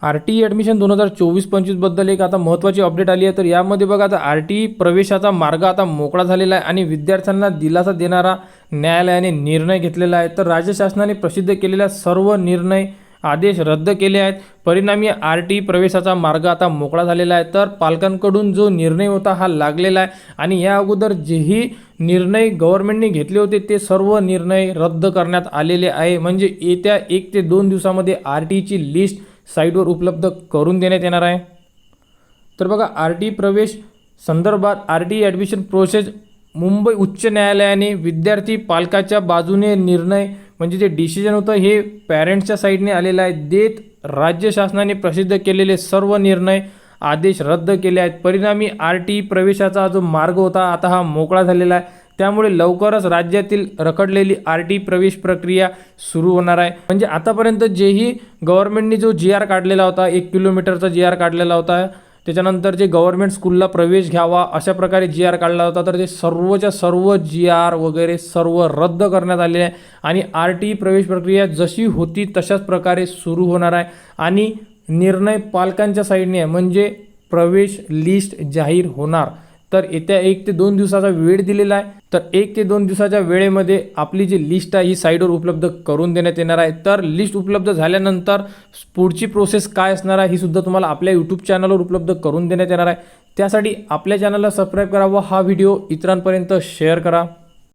RTE admission 2024-25 बद्दल एक आता महत्त्वाची अपडेट आली आहे। तर यामध्ये बघा आता RTE प्रवेशाचा मार्ग आता मोकळा झालेला आहे आणि विद्यार्थ्यांना दिलासा देणारा न्यायालयाने निर्णय घेतलेला आहे। तर राज्य शासनाने प्रसिद्ध केलेल्या सर्व निर्णय आदेश रद्द केले आहेत। परिणामी RTE प्रवेशाचा मार्ग आता मोकळा झालेला आहे। तर पालकांकडून जो निर्णय होता हा लागलेला आहे आणि या अगोदर जेही निर्णय गव्हर्नमेंटने घेतले होते ते सर्व निर्णय रद्द करण्यात आलेले आहे। म्हणजे येत्या 1 ते 2 दिवसामध्ये RTEची लिस्ट साईटवर उपलब्ध करून देण्यात येणार आहे। तर बघा RTE प्रवेश संदर्भात RTE ॲडमिशन प्रोसेस मुंबई उच्च न्यायालयाने विद्यार्थी पालकाच्या बाजूने निर्णय म्हणजे जे डिसिजन होतं हे पॅरेंट्सच्या साईडने आलेलं आहे। देत राज्य शासनाने प्रसिद्ध केलेले सर्व निर्णय आदेश रद्द केले आहेत। परिणामी RTE प्रवेशाचा जो मार्ग होता आता हा मोकळा झालेला आहे। त्यामुळे लवकरच राज्यातील रखडलेली RTE प्रवेश प्रक्रिया सुरू होणार आहे। म्हणजे आतापर्यंत जेही गव्हर्नमेंटने जो GR काढलेला होता 1 किलोमीटरचा GR काढलेला होता, त्याच्यानंतर जे गव्हर्नमेंट स्कूलला प्रवेश घ्यावा अशा प्रकारे GR काढला होता, तर ते सर्वच्या सर्व GR वगैरे सर्व रद्द करण्यात आले आहे आणि RTE प्रवेश प्रक्रिया जशी होती तशाच प्रकारे सुरू होणार आहे आणि निर्णय पालकांच्या साईडने आहे। म्हणजे प्रवेश लिस्ट जाहीर होणार। तर येत्या 1 ते 2 दिवसाचा वेळ दिलेला आहे। तर 1 ते 2 दिवसाच्या वेळेमध्ये आपली जी लिस्ट आहे ही साईटवर उपलब्ध करून देण्यात येणार आहे। तर लिस्ट उपलब्ध झाल्यानंतर पुढची प्रोसेस काय असणार आहे ही सुद्धा तुम्हाला आपल्या यूट्यूब चॅनलवर उपलब्ध करून देण्यात येणार आहे। त्यासाठी आपल्या चॅनलला सबस्क्राईब करा व हा व्हिडिओ इतरांपर्यंत शेअर करा।